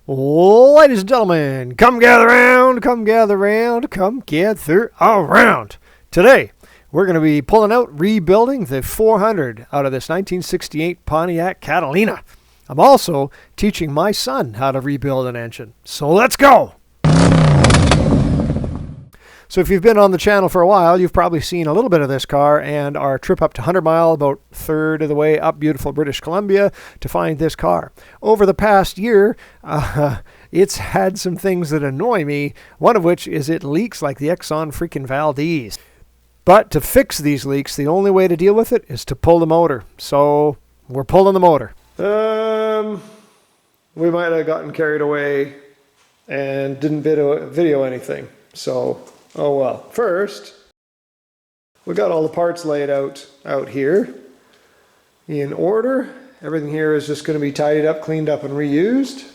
Ladies and gentlemen, come gather round, come gather round, come gather around. Today, we're going to be pulling out, rebuilding the 400 out of this 1968 Pontiac Catalina. I'm also teaching my son how to rebuild an engine. So let's go! So if you've been on the channel for a while, you've probably seen a little bit of this car and our trip up to 100 Mile, about a third of the way up beautiful British Columbia to find this car. Over the past year, it's had some things that annoy me, one of which is it leaks like the Exxon freaking Valdez. But to fix these leaks, the only way to deal with it is to pull the motor. So we're pulling the motor. We might have gotten carried away and didn't video anything. So, oh well. First, we got all the parts laid out here in order. Everything here is just going to be tidied up, cleaned up, and reused.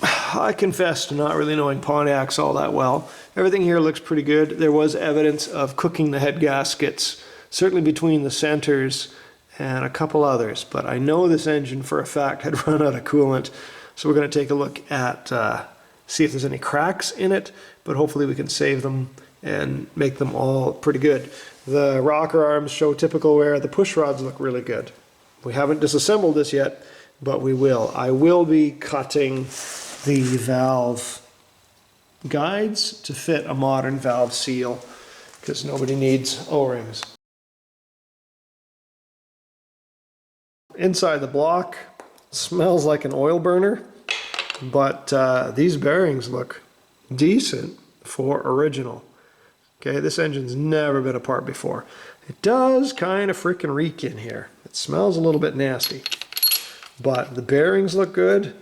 I confess to not really knowing Pontiacs all that well. Everything here looks pretty good. There was evidence of cooking the head gaskets, certainly between the centers and a couple others, but I know this engine for a fact had run out of coolant, so we're going to take a look at see if there's any cracks in it, but hopefully we can save them and make them all pretty good. The rocker arms show typical wear. The push rods look really good. We haven't disassembled this yet, but we will. I will be cutting the valve guides to fit a modern valve seal because nobody needs O-rings. Inside the block smells like an oil burner, but these bearings look decent for original. Okay, this engine's never been apart before. It does kind of freaking reek in here. It smells a little bit nasty, but the bearings look good,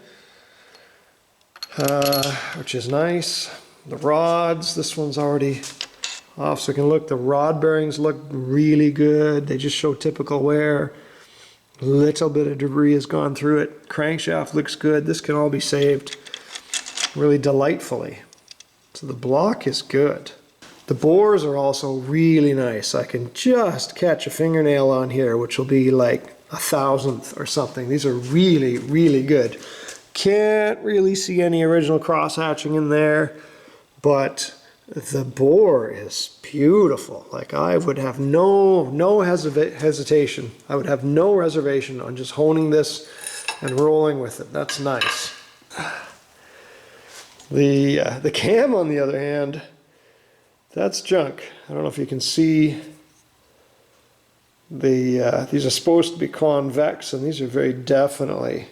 which is nice. The rods, this one's already off so you can look. The rod bearings look really good. They just show typical wear. Little bit of debris has gone through it. Crankshaft looks good. This can all be saved really delightfully. So the block is good. The bores are also really nice. I can just catch a fingernail on here, which will be like 1,000th or something. These are really, really good. Can't really see any original cross hatching in there, but the bore is beautiful. Like, I would have no hesitation. I would have no reservation on just honing this and rolling with it. That's nice. The cam, on the other hand, that's junk. I don't know if you can see. These are supposed to be convex, and these are very definitely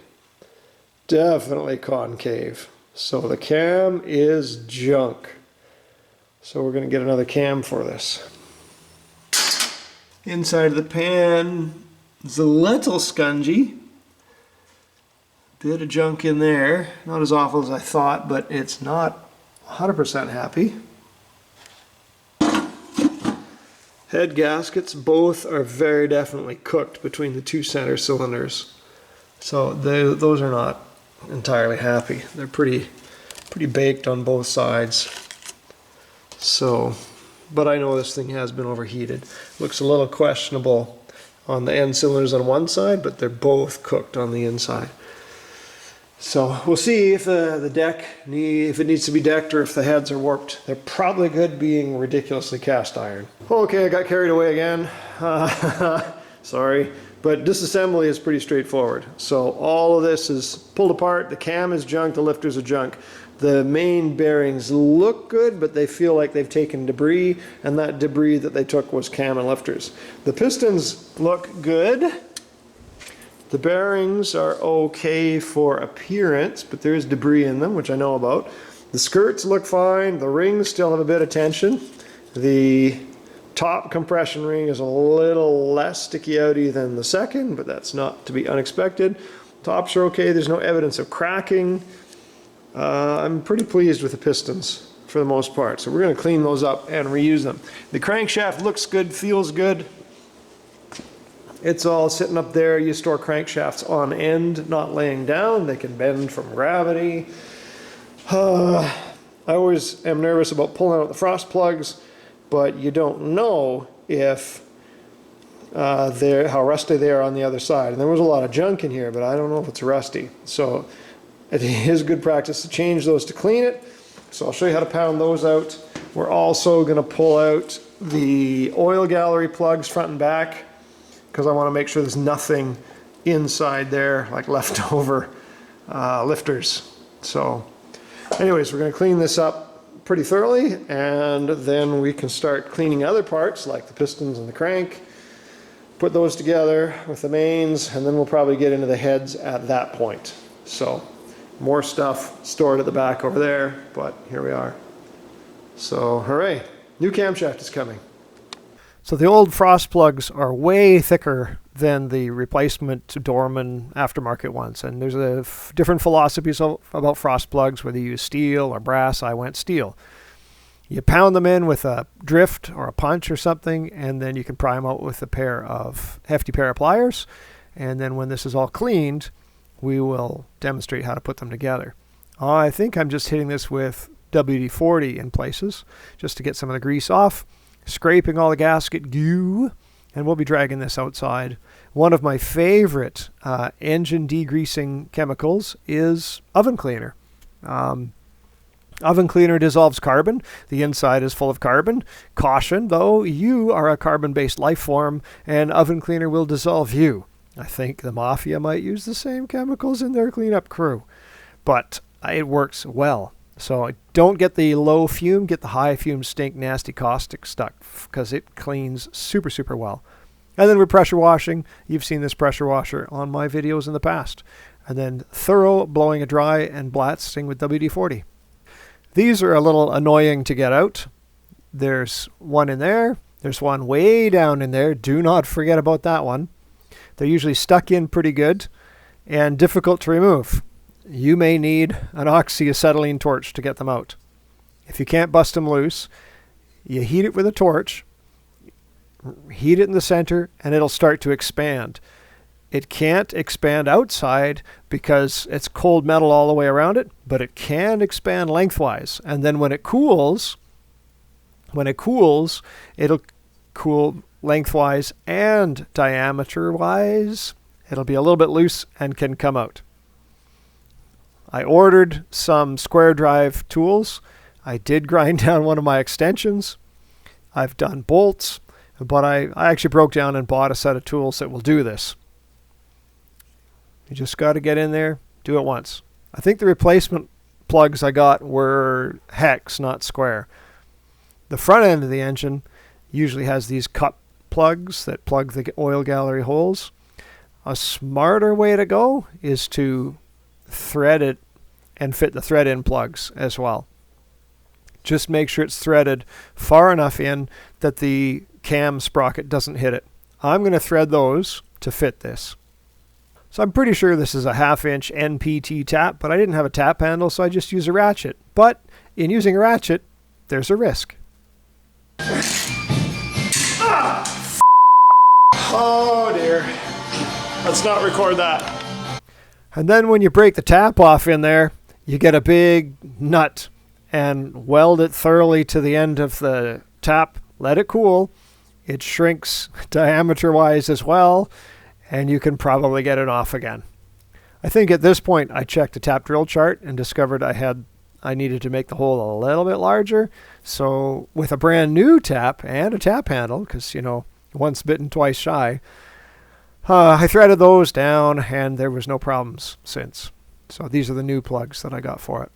concave. So the cam is junk. So we're going to get another cam for this. Inside of the pan is a little scungy. Bit of junk in there. Not as awful as I thought, but it's not 100% happy. Head gaskets, both are very definitely cooked between the two center cylinders. So those are not entirely happy. They're pretty baked on both sides. So, but I know this thing has been overheated. Looks a little questionable on the end cylinders on one side, but they're both cooked on the inside. So we'll see if the deck if it needs to be decked or if the heads are warped. They're probably good, being ridiculously cast iron. Okay, I got carried away again. Sorry, but disassembly is pretty straightforward. So all of this is pulled apart. The cam is junk. The lifters are junk. The main bearings look good, but they feel like they've taken debris, and that debris that they took was cam and lifters. The pistons look good. The bearings are okay for appearance, but there is debris in them, which I know about. The skirts look fine. The rings still have a bit of tension. The top compression ring is a little less sticky outy than the second, but that's not to be unexpected. Tops are okay. There's no evidence of cracking. I'm pretty pleased with the pistons for the most part. So we're going to clean those up and reuse them. The crankshaft looks good, feels good. It's all sitting up there. You store crankshafts on end, not laying down. They can bend from gravity. I always am nervous about pulling out the frost plugs, but you don't know if how rusty they are on the other side. And there was a lot of junk in here, but I don't know if it's rusty. So it is good practice to change those to clean it. So I'll show you how to pound those out. We're also going to pull out the oil gallery plugs front and back because I want to make sure there's nothing inside there like leftover lifters. So anyways, we're going to clean this up pretty thoroughly, and then we can start cleaning other parts like the pistons and the crank, put those together with the mains, and then we'll probably get into the heads at that point. So more stuff stored at the back over there, but here we are. So hooray, new camshaft is coming. So the old frost plugs are way thicker than the replacement Dorman aftermarket ones, and there's different philosophies about frost plugs, whether you use steel or brass. I went steel. You pound them in with a drift or a punch or something, and then you can pry them out with a hefty pair of pliers, and then when this is all cleaned, we will demonstrate how to put them together. I think I'm just hitting this with WD-40 in places just to get some of the grease off, scraping all the gasket goo, and we'll be dragging this outside. One of my favorite engine degreasing chemicals is oven cleaner. Oven cleaner dissolves carbon. The inside is full of carbon. Caution, though, you are a carbon-based life form, and oven cleaner will dissolve you. I think the mafia might use the same chemicals in their cleanup crew, but it works well. So don't get the low fume, get the high fume, stink, nasty, caustic stuff, because it cleans super, super well. And then we're pressure washing. You've seen this pressure washer on my videos in the past. And then thorough blowing it dry and blasting with WD-40. These are a little annoying to get out. There's one in there. There's one way down in there. Do not forget about that one. They're usually stuck in pretty good and difficult to remove. You may need an oxyacetylene torch to get them out. If you can't bust them loose, you heat it with a torch, heat it in the center, and it'll start to expand. It can't expand outside because it's cold metal all the way around it, but it can expand lengthwise. And then when it cools, it'll cool lengthwise and diameter-wise. It'll be a little bit loose and can come out. I ordered some square drive tools. I did grind down one of my extensions. I've done bolts, but I actually broke down and bought a set of tools that will do this. You just got to get in there, do it once. I think the replacement plugs I got were hex, not square. The front end of the engine usually has these cup plugs that plug the oil gallery holes. A smarter way to go is to thread it and fit the thread in plugs as well. Just make sure it's threaded far enough in that the cam sprocket doesn't hit it. I'm going to thread those to fit this. So I'm pretty sure this is a 1/2 inch NPT tap, but I didn't have a tap handle, so I just used a ratchet. But in using a ratchet, there's a risk. Oh dear. Let's not record that. And then when you break the tap off in there, you get a big nut and weld it thoroughly to the end of the tap. Let it cool. It shrinks diameter-wise as well, and you can probably get it off again. I think at this point I checked the tap drill chart and discovered I needed to make the hole a little bit larger. So with a brand new tap and a tap handle, because, you know, once bitten, twice shy, I threaded those down and there was no problems since. So these are the new plugs that I got for it.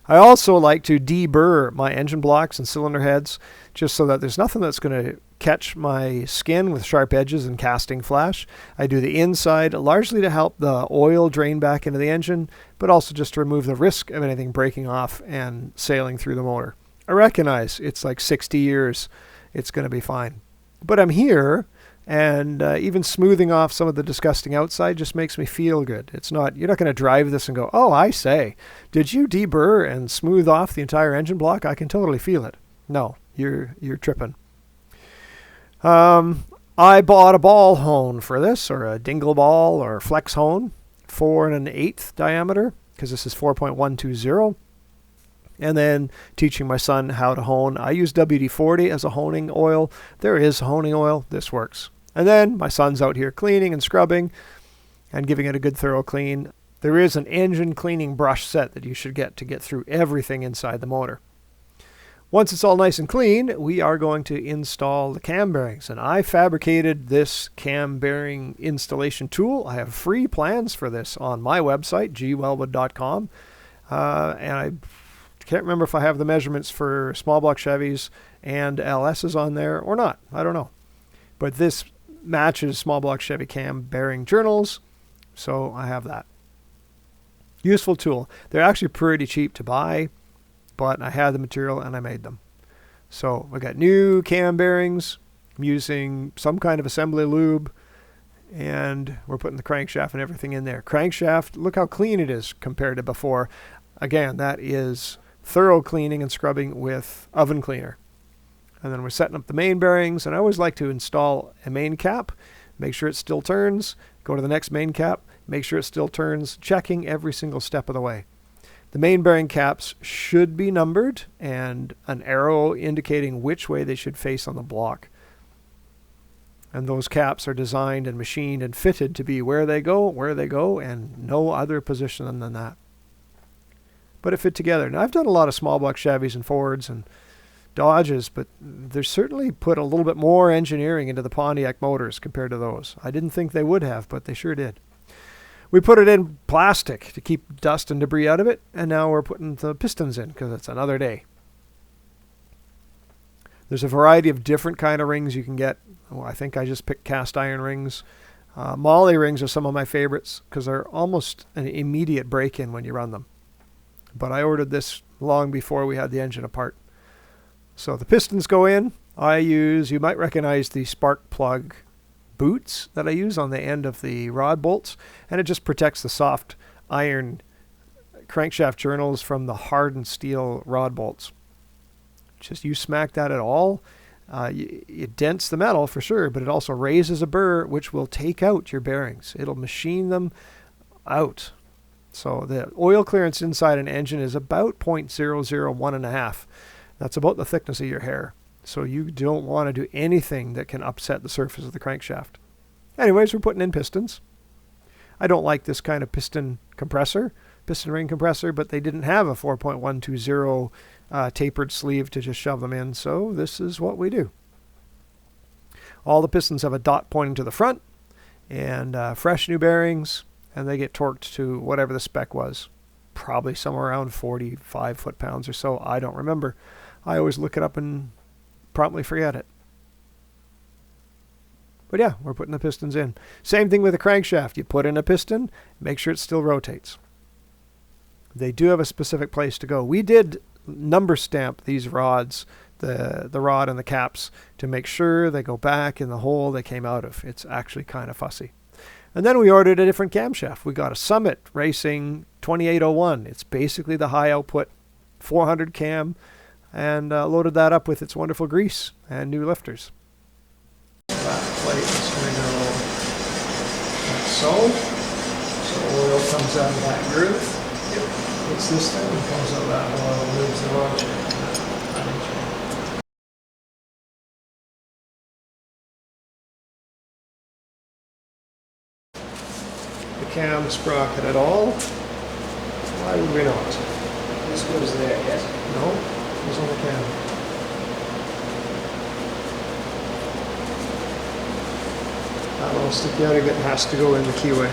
I also like to deburr my engine blocks and cylinder heads just so that there's nothing that's going to catch my skin with sharp edges and casting flash. I do the inside largely to help the oil drain back into the engine, but also just to remove the risk of anything breaking off and sailing through the motor. I recognize it's like 60 years. It's going to be fine. But I'm here, and even smoothing off some of the disgusting outside just makes me feel good. You're not going to drive this and go, oh, I say, did you deburr and smooth off the entire engine block? I can totally feel it. No, you're tripping. I bought a ball hone for this, or a dingle ball or flex hone, 4 1/8 diameter, because this is 4.120. And then teaching my son how to hone. I use WD-40 as a honing oil. There is honing oil. This works. And then my son's out here cleaning and scrubbing and giving it a good thorough clean. There is an engine cleaning brush set that you should get to get through everything inside the motor. Once it's all nice and clean, we are going to install the cam bearings. And I fabricated this cam bearing installation tool. I have free plans for this on my website, gwellwood.com. And I can't remember if I have the measurements for small block Chevys and LSs on there or not. I don't know. But this matches small block Chevy cam bearing journals, so I have that. Useful tool. They're actually pretty cheap to buy, but I had the material and I made them. So I got new cam bearings. I'm using some kind of assembly lube, and we're putting the crankshaft and everything in there. Crankshaft, look how clean it is compared to before. Again, that is thorough cleaning and scrubbing with oven cleaner. And then we're setting up the main bearings, and I always like to install a main cap, make sure it still turns, go to the next main cap, make sure it still turns, checking every single step of the way. The main bearing caps should be numbered and an arrow indicating which way they should face on the block. And those caps are designed and machined and fitted to be where they go, and no other position than that. But it fit together. Now, I've done a lot of small block Chevys and Fords and Dodges, but they're certainly put a little bit more engineering into the Pontiac motors compared to those. I didn't think they would have, but they sure did. We put it in plastic to keep dust and debris out of it, and now we're putting the pistons in because it's another day. There's a variety of different kind of rings you can get. Oh, I think I just picked cast iron rings. Moly rings are some of my favorites because they're almost an immediate break-in when you run them. But I ordered this long before we had the engine apart. So the pistons go in. I use, you might recognize the spark plug boots that I use on the end of the rod bolts, and it just protects the soft iron crankshaft journals from the hardened steel rod bolts. Just you smack that at all, it dents the metal for sure, but it also raises a burr which will take out your bearings. It'll machine them out. So the oil clearance inside an engine is about 0.001.5. That's about the thickness of your hair. So you don't want to do anything that can upset the surface of the crankshaft. Anyways, we're putting in pistons. I don't like this kind of piston ring compressor, but they didn't have a 4.120 tapered sleeve to just shove them in, so this is what we do. All the pistons have a dot pointing to the front, and fresh new bearings, and they get torqued to whatever the spec was. Probably somewhere around 45 foot-pounds or so. I don't remember. I always look it up and promptly forget it. But yeah, we're putting the pistons in. Same thing with the crankshaft. You put in a piston, make sure it still rotates. They do have a specific place to go. We did number stamp these rods, the rod and the caps, to make sure they go back in the hole they came out of. It's actually kind of fussy. And then we ordered a different camshaft. We got a Summit Racing 2801. It's basically the high output 400 cam, and loaded that up with its wonderful grease and new lifters. That plate is going to go like so. So oil comes out of that groove. It's this thing that comes out of that oil and moves the rod chain. The cam sprocket at all. Why would we not? This goes there, yes? No, it's on the cam. That little sticky outer bit has to go in the keyway.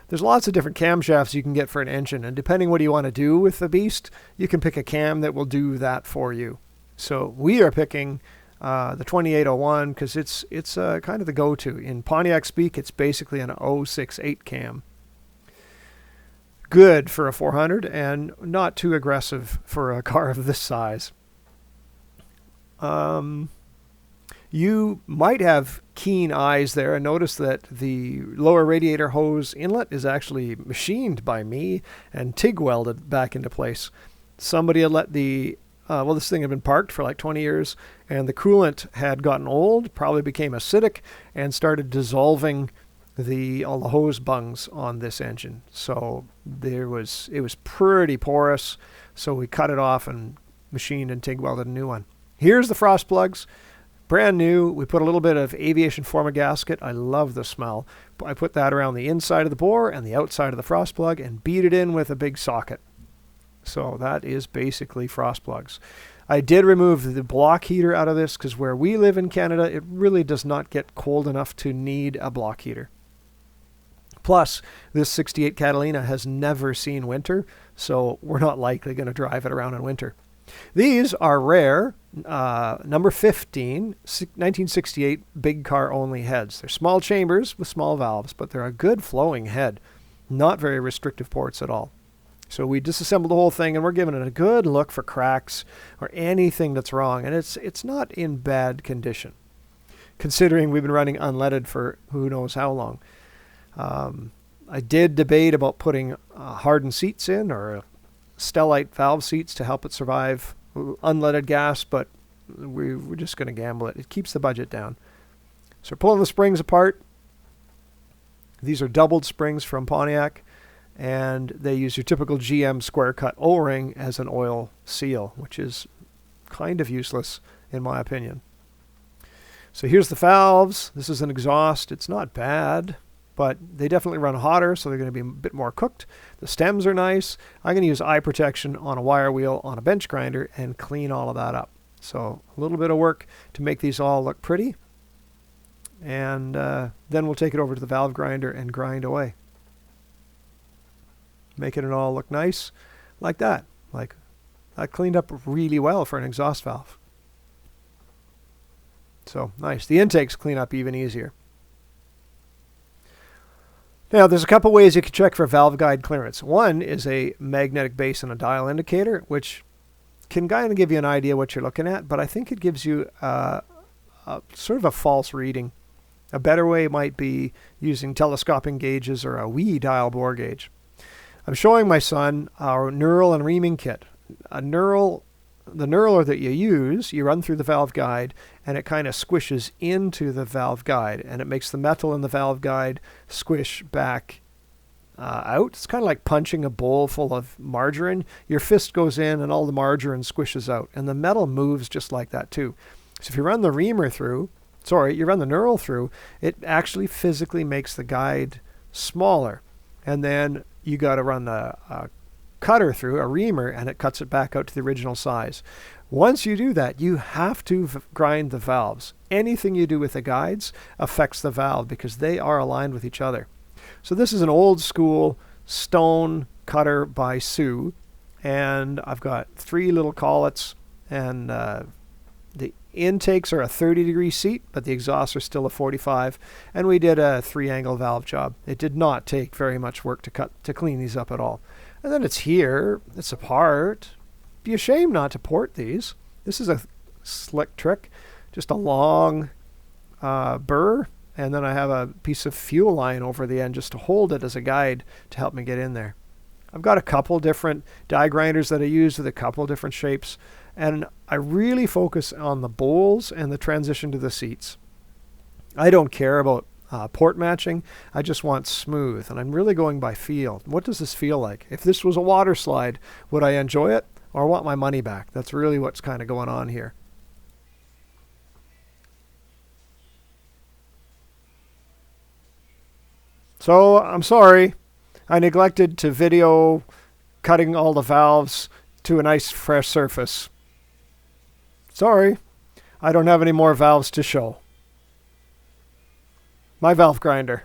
There's lots of different camshafts you can get for an engine, and depending what you want to do with the beast, you can pick a cam that will do that for you. So we are picking the 2801 because it's kind of the go-to. In Pontiac speak, it's basically an 068 cam. Good for a 400 and not too aggressive for a car of this size. You might have keen eyes there and notice that the lower radiator hose inlet is actually machined by me and TIG welded back into place. Somebody had let the this thing had been parked for like 20 years, and the coolant had gotten old, probably became acidic, and started dissolving all the hose bungs on this engine. So it was pretty porous, so we cut it off and machined and TIG welded a new one. Here's the frost plugs. brand new. We put a little bit of aviation forma gasket. I love the smell. I put that around the inside of the bore and the outside of the frost plug and beat it in with a big socket. So that is basically frost plugs. I did remove the block heater out of this because where we live in Canada, it really does not get cold enough to need a block heater. Plus, this 68 Catalina has never seen winter, so we're not likely going to drive it around in winter. These are rare, number 15, 1968 big car only heads. They're small chambers with small valves, but they're a good flowing head. Not very restrictive ports at all. So we disassembled the whole thing and we're giving it a good look for cracks or anything that's wrong. And it's not in bad condition, considering we've been running unleaded for who knows how long. I did debate about putting hardened seats in or stellite valve seats to help it survive unleaded gas, but we're just going to gamble it. It keeps the budget down. So we're pulling the springs apart. These are doubled springs from Pontiac, and they use your typical GM square cut O-ring as an oil seal, which is kind of useless in my opinion. So here's the valves. This is an exhaust. It's not bad, but they definitely run hotter, so they're going to be a bit more cooked. The stems are nice. I'm going to use eye protection on a wire wheel on a bench grinder and clean all of that up. So a little bit of work to make these all look pretty. And then we'll take it over to the valve grinder and grind away. Making it all look nice like that. Like that cleaned up really well for an exhaust valve. So nice. The intakes clean up even easier. Now, there's a couple ways you can check for valve guide clearance. One is a magnetic base and a dial indicator, which can kind of give you an idea what you're looking at, but I think it gives you sort of a false reading. A better way might be using telescoping gauges or a wee dial bore gauge. I'm showing my son our knurl and reaming kit. The knurler that you use, you run through the valve guide and it kind of squishes into the valve guide and it makes the metal in the valve guide squish back out. It's kind of like punching a bowl full of margarine. Your fist goes in and all the margarine squishes out, and the metal moves just like that too. So if you run the reamer through, you run the knurl through, it actually physically makes the guide smaller. And then you got to run the cutter through, a reamer, and it cuts it back out to the original size. Once you do that, you have to grind the valves. Anything you do with the guides affects the valve because they are aligned with each other. So this is an old school stone cutter by Sue, and I've got 3 little collets, and the intakes are a 30-degree seat, but the exhausts are still a 45, and we did a 3-angle valve job. It did not take very much work to clean these up at all. And then it's here, it's apart. Be a shame not to port these. This is a slick trick, just a long burr, and then I have a piece of fuel line over the end just to hold it as a guide to help me get in there. I've got a couple different die grinders that I use with a couple different shapes, and I really focus on the bowls and the transition to the seats. I don't care about port matching. I just want smooth, and I'm really going by feel. What does this feel like? If this was a water slide, would I enjoy it or want my money back? That's really what's kind of going on here. So I'm sorry, I neglected to video cutting all the valves to a nice fresh surface. Sorry, I don't have any more valves to show. My valve grinder.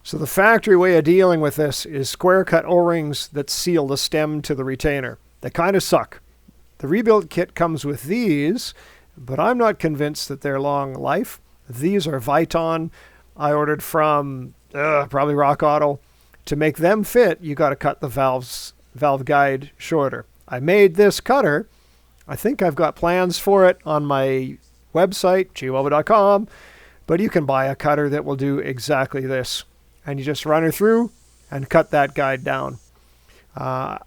So the factory way of dealing with this is square cut O-rings that seal the stem to the retainer. They kind of suck. The rebuild kit comes with these, but I'm not convinced that they're long life. These are Viton. I ordered from probably Rock Auto. To make them fit, you got to cut the valve guide shorter. I made this cutter. I think I've got plans for it on my website, chihuahua.com, but you can buy a cutter that will do exactly this. And you just run her through and cut that guide down. I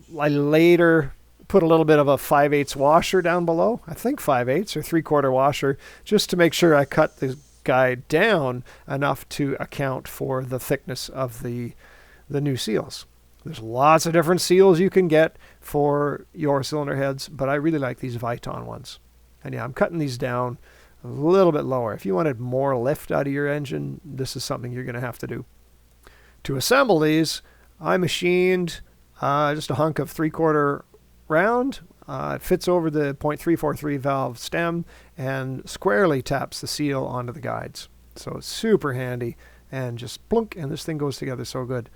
later put a little bit of a 5/8 washer down below. I think 5/8 or 3/4 washer, just to make sure I cut the guide down enough to account for the thickness of the new seals. There's lots of different seals you can get for your cylinder heads, but I really like these Viton ones. And yeah, I'm cutting these down a little bit lower. If you wanted more lift out of your engine, this is something you're going to have to do. To assemble these, I machined just a hunk of 3/4 round. It fits over the .343 valve stem and squarely taps the seal onto the guides. So it's super handy, and just plunk, and this thing goes together so good.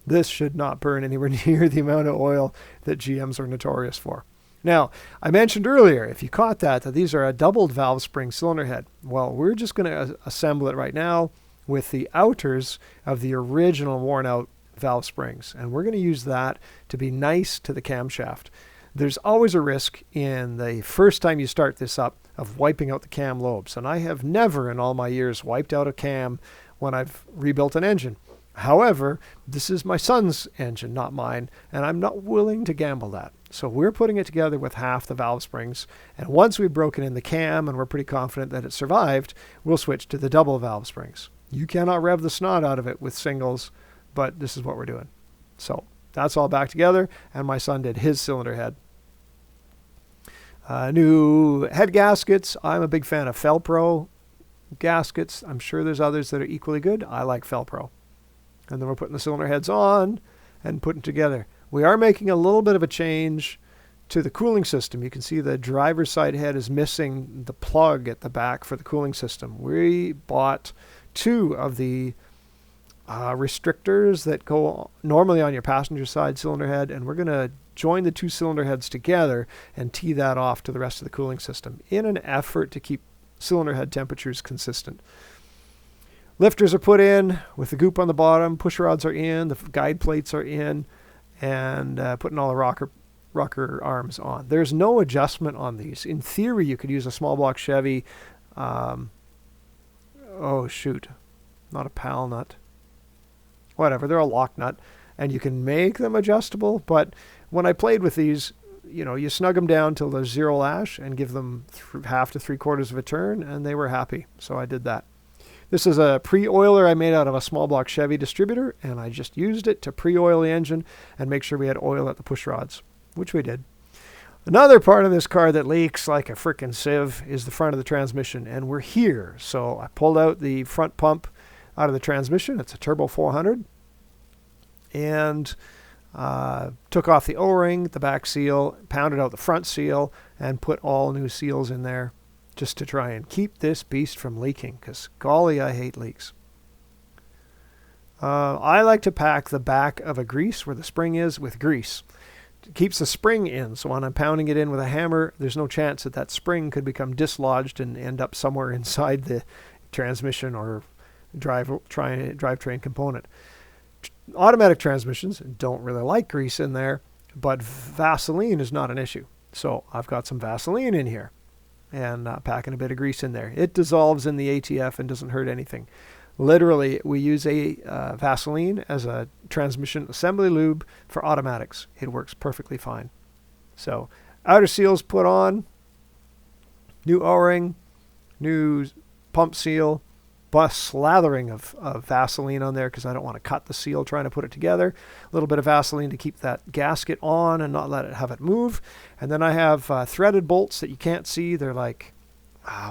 This should not burn anywhere near the amount of oil that GMs are notorious for. Now, I mentioned earlier, if you caught that these are a doubled valve spring cylinder head. Well, we're just going to assemble it right now with the outers of the original worn out valve springs. And we're going to use that to be nice to the camshaft. There's always a risk in the first time you start this up of wiping out the cam lobes. And I have never in all my years wiped out a cam when I've rebuilt an engine. However, this is my son's engine, not mine, and I'm not willing to gamble that. So we're putting it together with half the valve springs, and once we've broken in the cam and we're pretty confident that it survived, we'll switch to the double valve springs. You cannot rev the snot out of it with singles, but this is what we're doing. So that's all back together, and my son did his cylinder head. New head gaskets. I'm a big fan of FelPro gaskets. I'm sure there's others that are equally good. I like FelPro. And then we're putting the cylinder heads on and putting together. We are making a little bit of a change to the cooling system. You can see the driver's side head is missing the plug at the back for the cooling system. We bought 2 of the restrictors that go normally on your passenger side cylinder head, and we're going to join the 2 cylinder heads together and tee that off to the rest of the cooling system in an effort to keep cylinder head temperatures consistent. Lifters are put in with the goop on the bottom, push rods are in, the guide plates are in, and putting all the rocker arms on. There's no adjustment on these. In theory, you could use a small block Chevy, not a pal nut. Whatever, they're a lock nut, and you can make them adjustable, but when I played with these, you snug them down till there's 0 lash and give them half to 3/4 of a turn, and they were happy, so I did that. This is a pre-oiler I made out of a small block Chevy distributor, and I just used it to pre-oil the engine and make sure we had oil at the push rods, which we did. Another part of this car that leaks like a frickin' sieve is the front of the transmission, and we're here. So I pulled out the front pump out of the transmission. It's a Turbo 400. And took off the O-ring, the back seal, pounded out the front seal, and put all new seals in there just to try and keep this beast from leaking, because golly, I hate leaks. I like to pack the back of a grease where the spring is with grease. It keeps the spring in, so when I'm pounding it in with a hammer, there's no chance that spring could become dislodged and end up somewhere inside the transmission or drivetrain component. Automatic transmissions don't really like grease in there, but Vaseline is not an issue. So I've got some Vaseline in here and packing a bit of grease in there. It dissolves in the ATF and doesn't hurt anything. Literally, we use a Vaseline as a transmission assembly lube for automatics. It works perfectly fine. So outer seals put on, new O-ring, new pump seal, slathering of Vaseline on there because I don't want to cut the seal trying to put it together. A little bit of Vaseline to keep that gasket on and not have it move. And then I have threaded bolts that you can't see. They're like,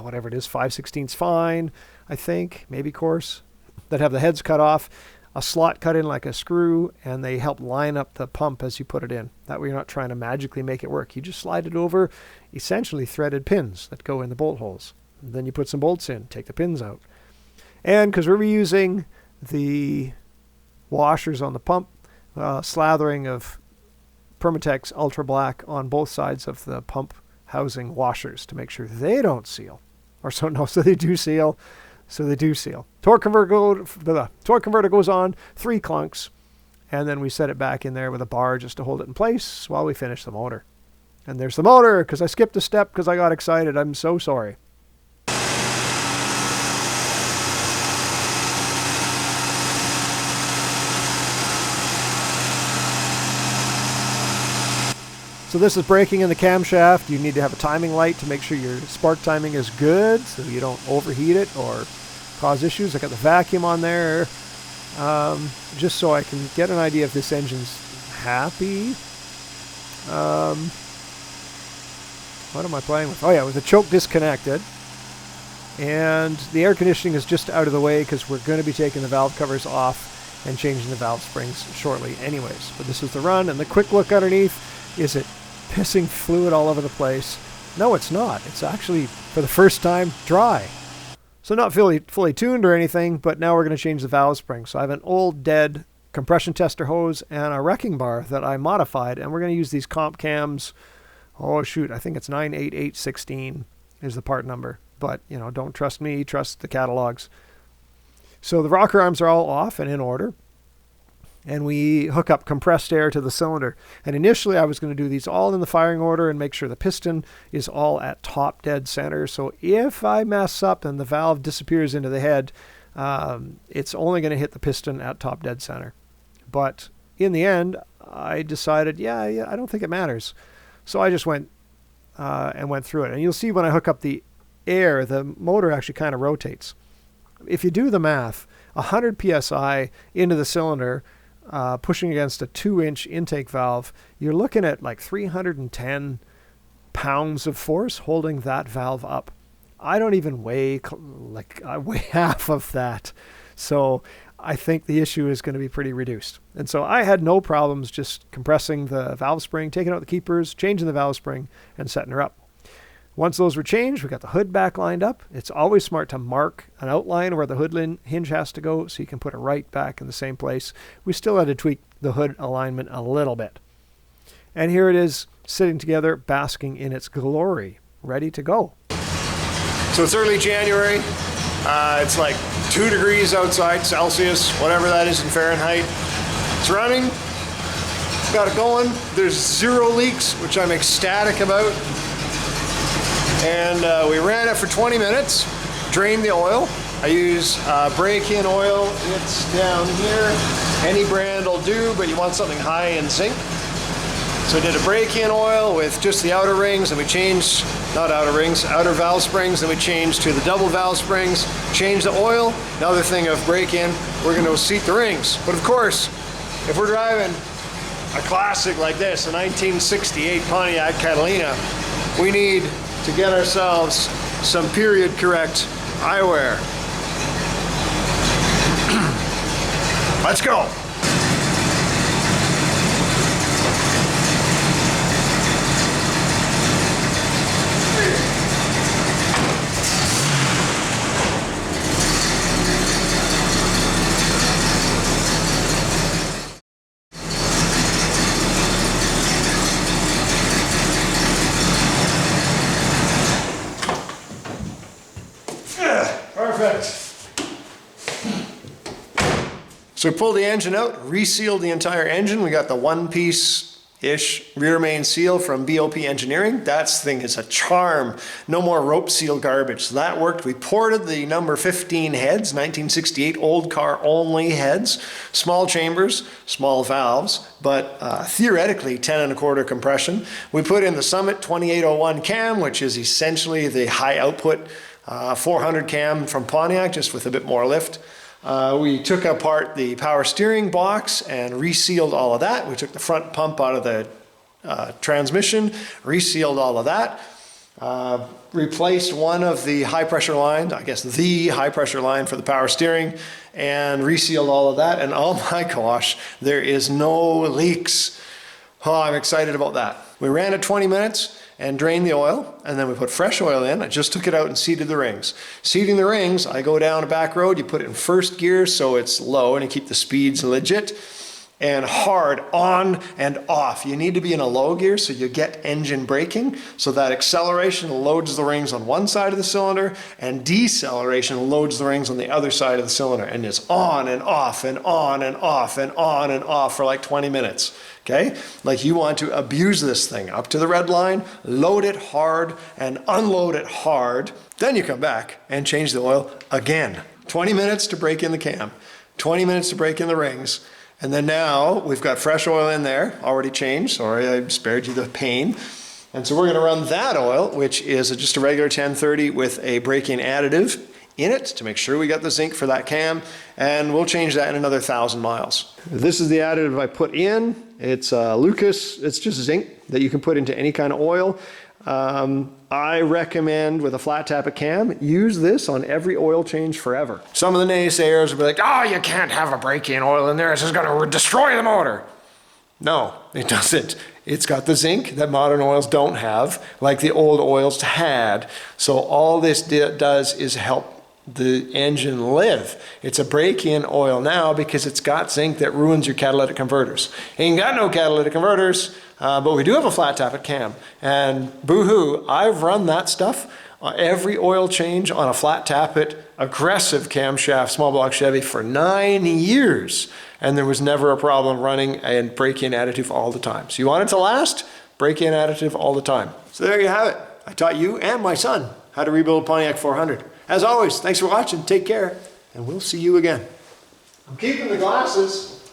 whatever it is, 5/16 fine, I think, maybe coarse, that have the heads cut off, a slot cut in like a screw, and they help line up the pump as you put it in. That way you're not trying to magically make it work. You just slide it over essentially threaded pins that go in the bolt holes. Then you put some bolts in, take the pins out. And because we're reusing the washers on the pump, slathering of Permatex Ultra Black on both sides of the pump housing washers to make sure they don't seal. So they do seal. So they do seal. Torque converter goes on, 3 clunks, and then we set it back in there with a bar just to hold it in place while we finish the motor. And there's the motor, because I skipped a step because I got excited. I'm so sorry. So this is braking in the camshaft. You need to have a timing light to make sure your spark timing is good so you don't overheat it or cause issues. I got the vacuum on there just so I can get an idea if this engine's happy. What am I playing with? Oh yeah, with the choke disconnected. And the air conditioning is just out of the way because we're going to be taking the valve covers off and changing the valve springs shortly anyways. But this is the run, and the quick look underneath, is it pissing fluid all over the place? No, it's not. It's actually, for the first time, dry. So not fully tuned or anything, but now we're going to change the valve spring. So I have an old dead compression tester hose and a wrecking bar that I modified, and we're going to use these comp cams. Oh shoot, I think it's 98816 is the part number. But, you know, don't trust me, trust the catalogs. So the rocker arms are all off and in order. And we hook up compressed air to the cylinder. And initially I was going to do these all in the firing order and make sure the piston is all at top dead center. So if I mess up and the valve disappears into the head, it's only going to hit the piston at top dead center. But in the end, I decided, yeah, I don't think it matters. So I just went through it. And you'll see when I hook up the air, the motor actually kind of rotates. If you do the math, 100 psi into the cylinder, pushing against a 2-inch intake valve, you're looking at like 310 pounds of force holding that valve up. I don't even weigh, I weigh half of that. So I think the issue is going to be pretty reduced. And so I had no problems just compressing the valve spring, taking out the keepers, changing the valve spring, and setting her up. Once those were changed, we got the hood back lined up. It's always smart to mark an outline where the hood hinge has to go so you can put it right back in the same place. We still had to tweak the hood alignment a little bit. And here it is sitting together, basking in its glory, ready to go. So it's early January. It's like 2 degrees outside, Celsius, whatever that is in Fahrenheit. It's running. Got it going. There's 0 leaks, which I'm ecstatic about. And we ran it for 20 minutes, drained the oil. I use break-in oil. It's down here. Any brand will do, but you want something high in zinc. So I did a break-in oil with just the outer rings, and we changed, not outer rings, outer valve springs, and we changed to the double valve springs, changed the oil. Another thing of break-in, we're going to seat the rings. But of course, if we're driving a classic like this, a 1968 Pontiac Catalina, we need to get ourselves some period correct eyewear. Let's go. Perfect. So we pulled the engine out, resealed the entire engine. We got the one-piece-ish rear main seal from BOP Engineering. That thing is a charm. No more rope seal garbage. So that worked. We ported the number 15 heads, 1968 old car only heads, small chambers, small valves, but theoretically 10¼ compression. We put in the Summit 2801 cam, which is essentially the high output 400 cam from Pontiac, just with a bit more lift. We took apart the power steering box and resealed all of that. We took the front pump out of the transmission, resealed all of that, replaced one of the high pressure lines, I guess the high pressure line for the power steering, and resealed all of that. And oh my gosh, there is no leaks. Oh, I'm excited about that. We ran it 20 minutes and drained the oil, and then we put fresh oil in. I just took it out and seated the rings. Seating the rings, I go down a back road, you put it in first gear so it's low and you keep the speeds legit, and hard on and off. You need to be in a low gear so you get engine braking, so that acceleration loads the rings on one side of the cylinder and deceleration loads the rings on the other side of the cylinder, and it's on and off and on and off and on and off for like 20 minutes. Okay, like you want to abuse this thing up to the red line, load it hard and unload it hard. Then you come back and change the oil again. 20 minutes to break in the cam, 20 minutes to break in the rings. And then now we've got fresh oil in there, already changed. Sorry, I spared you the pain. And so we're going to run that oil, which is just a regular 1030 with a break-in additive in it to make sure we got the zinc for that cam, and we'll change that in another 1,000 miles. This is the additive I put in. It's Lucas, it's just zinc that you can put into any kind of oil. I recommend with a flat tappet cam, use this on every oil change forever. Some of the naysayers will be like, oh, you can't have a break-in oil in there, this is gonna destroy the motor. No, it doesn't. It's got the zinc that modern oils don't have, like the old oils had. So all this does is help the engine live. It's a break-in oil now because it's got zinc that ruins your catalytic converters. Ain't got no catalytic converters, but we do have a flat tappet cam. And boo-hoo, I've run that stuff every oil change on a flat tappet, aggressive camshaft small block Chevy for 9 years. And there was never a problem running and break-in additive all the time. So you want it to last? Break-in additive all the time. So there you have it. I taught you and my son how to rebuild a Pontiac 400. As always, thanks for watching, take care, and we'll see you again. I'm keeping the glasses.